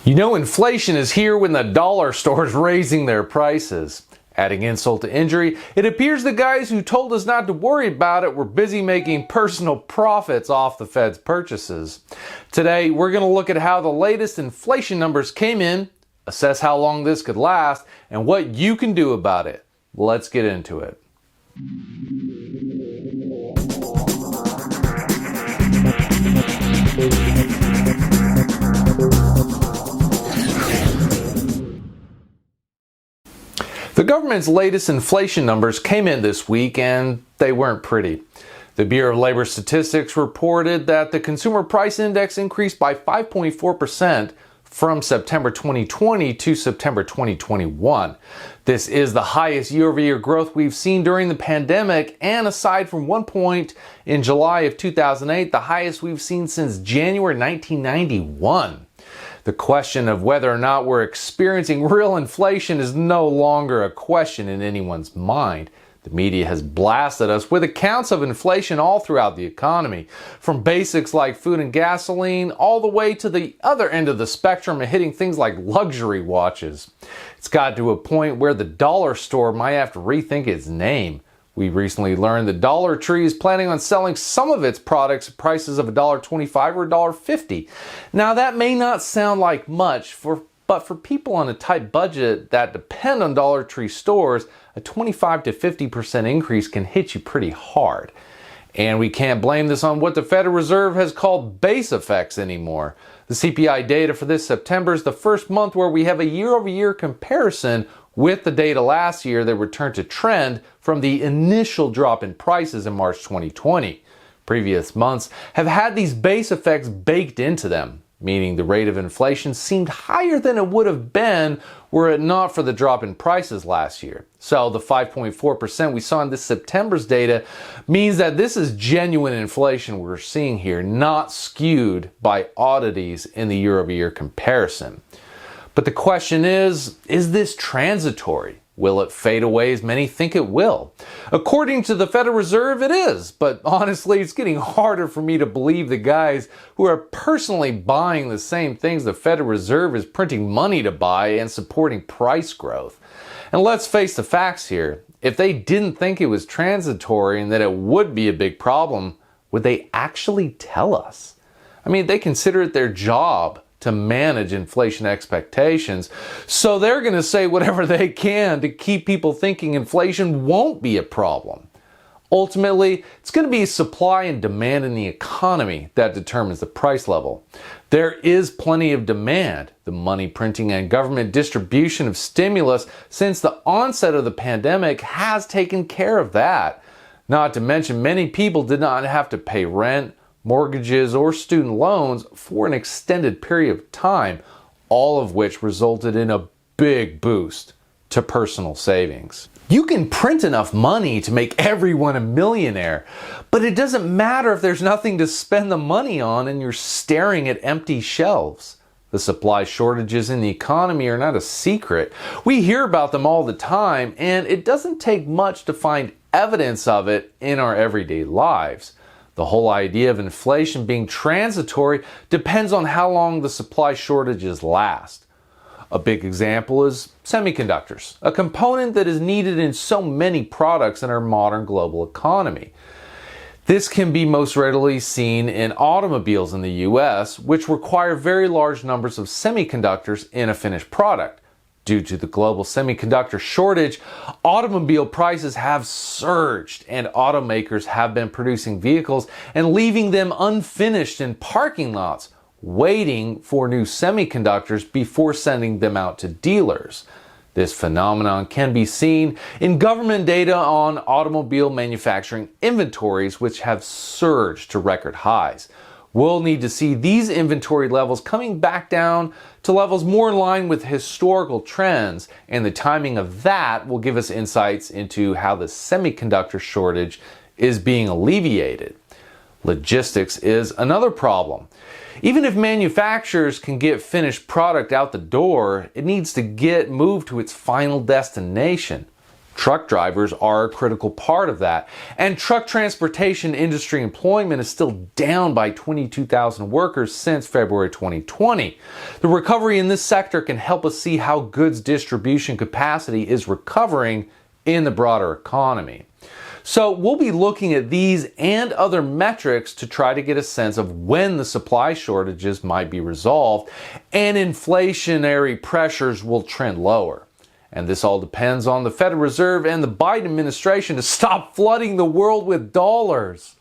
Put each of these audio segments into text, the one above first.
You know inflation is here when the dollar store's raising their prices. Adding insult to injury, it appears the guys who told us not to worry about it were busy making personal profits off the Fed's purchases. Today, we're going to look at how the latest inflation numbers came in, assess how long this could last, and what you can do about it. Let's get into it. The government's latest inflation numbers came in this week and they weren't pretty. The Bureau of Labor Statistics reported that the Consumer Price Index increased by 5.4% from September 2020 to September 2021. This is the highest year-over-year growth we've seen during the pandemic, and aside from one point in July of 2008, the highest we've seen since January 1991. The question of whether or not we're experiencing real inflation is no longer a question in anyone's mind. The media has blasted us with accounts of inflation all throughout the economy, from basics like food and gasoline all the way to the other end of the spectrum and hitting things like luxury watches. It's got to a point where the dollar store might have to rethink its name. We recently learned that Dollar Tree is planning on selling some of its products at prices of $1.25 or $1.50. Now that may not sound like much, but for people on a tight budget that depend on Dollar Tree stores, a 25 to 50% increase can hit you pretty hard. And we can't blame this on what the Federal Reserve has called base effects anymore. The CPI data for this September is the first month where we have a year-over-year comparison with the data last year that returned to trend from the initial drop in prices in March 2020. Previous months have had these base effects baked into them, meaning the rate of inflation seemed higher than it would have been were it not for the drop in prices last year. So the 5.4% we saw in this September's data means that this is genuine inflation we're seeing here, not skewed by oddities in the year-over-year comparison. But the question is this transitory? Will it fade away as many think it will? According to the Federal Reserve, it is. But honestly, it's getting harder for me to believe the guys who are personally buying the same things the Federal Reserve is printing money to buy and supporting price growth. And let's face the facts here. If they didn't think it was transitory and that it would be a big problem, would they actually tell us? I mean, they consider it their job to manage inflation expectations, so they're going to say whatever they can to keep people thinking inflation won't be a problem. Ultimately, it's going to be supply and demand in the economy that determines the price level. There is plenty of demand. The money printing and government distribution of stimulus since the onset of the pandemic has taken care of that. Not to mention, many people did not have to pay rent, mortgages, or student loans for an extended period of time, all of which resulted in a big boost to personal savings. You can print enough money to make everyone a millionaire, but it doesn't matter if there's nothing to spend the money on and you're staring at empty shelves. The supply shortages in the economy are not a secret. We hear about them all the time, and it doesn't take much to find evidence of it in our everyday lives. The whole idea of inflation being transitory depends on how long the supply shortages last. A big example is semiconductors, a component that is needed in so many products in our modern global economy. This can be most readily seen in automobiles in the US, which require very large numbers of semiconductors in a finished product. Due to the global semiconductor shortage, automobile prices have surged, and automakers have been producing vehicles and leaving them unfinished in parking lots, waiting for new semiconductors before sending them out to dealers. This phenomenon can be seen in government data on automobile manufacturing inventories, which have surged to record highs. We'll need to see these inventory levels coming back down to levels more in line with historical trends, and the timing of that will give us insights into how the semiconductor shortage is being alleviated. Logistics is another problem. Even if manufacturers can get finished product out the door, it needs to get moved to its final destination. Truck drivers are a critical part of that, and truck transportation industry employment is still down by 22,000 workers since February 2020. The recovery in this sector can help us see how goods distribution capacity is recovering in the broader economy. So we'll be looking at these and other metrics to try to get a sense of when the supply shortages might be resolved and inflationary pressures will trend lower. And this all depends on the Federal Reserve and the Biden administration to stop flooding the world with dollars.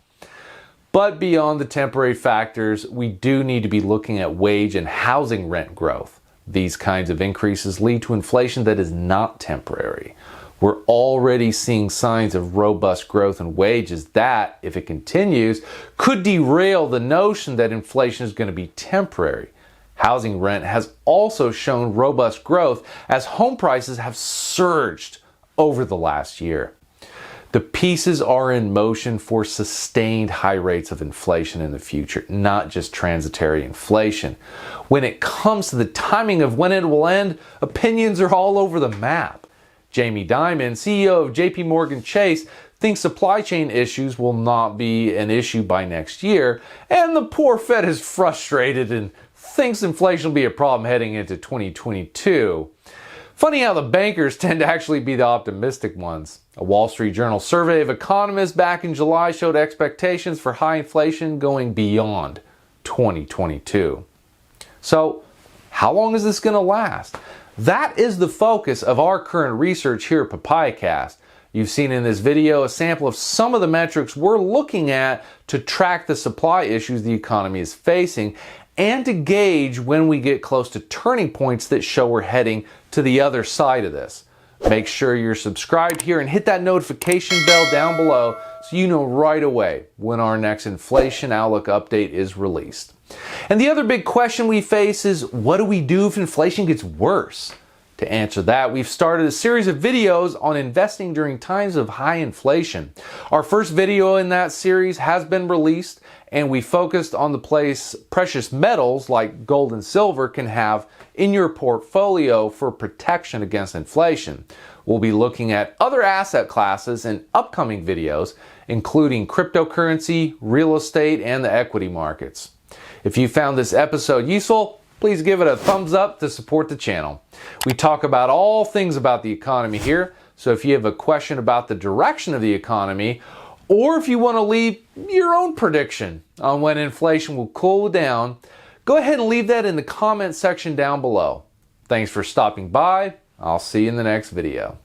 But beyond the temporary factors, we do need to be looking at wage and housing rent growth. These kinds of increases lead to inflation that is not temporary. We're already seeing signs of robust growth in wages that, if it continues, could derail the notion that inflation is going to be temporary. Housing rent has also shown robust growth as home prices have surged over the last year. The pieces are in motion for sustained high rates of inflation in the future, not just transitory inflation. When it comes to the timing of when it will end, opinions are all over the map. Jamie Dimon, CEO of JP Morgan Chase, thinks supply chain issues will not be an issue by next year, and the poor Fed is frustrated and thinks inflation will be a problem heading into 2022. Funny how the bankers tend to actually be the optimistic ones. A Wall Street Journal survey of economists back in July showed expectations for high inflation going beyond 2022. So, how long is this going to last? That is the focus of our current research here at PapayaCast. You've seen in this video a sample of some of the metrics we're looking at to track the supply issues the economy is facing and to gauge when we get close to turning points that show we're heading to the other side of this. Make sure you're subscribed here and hit that notification bell down below so you know right away when our next inflation outlook update is released. And the other big question we face is, what do we do if inflation gets worse? To answer that, we've started a series of videos on investing during times of high inflation. Our first video in that series has been released, and we focused on the place precious metals like gold and silver can have in your portfolio for protection against inflation. We'll be looking at other asset classes in upcoming videos, including cryptocurrency, real estate, and the equity markets. If you found this episode useful, please give it a thumbs up to support the channel. We talk about all things about the economy here, so if you have a question about the direction of the economy, or if you want to leave your own prediction on when inflation will cool down, go ahead and leave that in the comment section down below. Thanks for stopping by. I'll see you in the next video.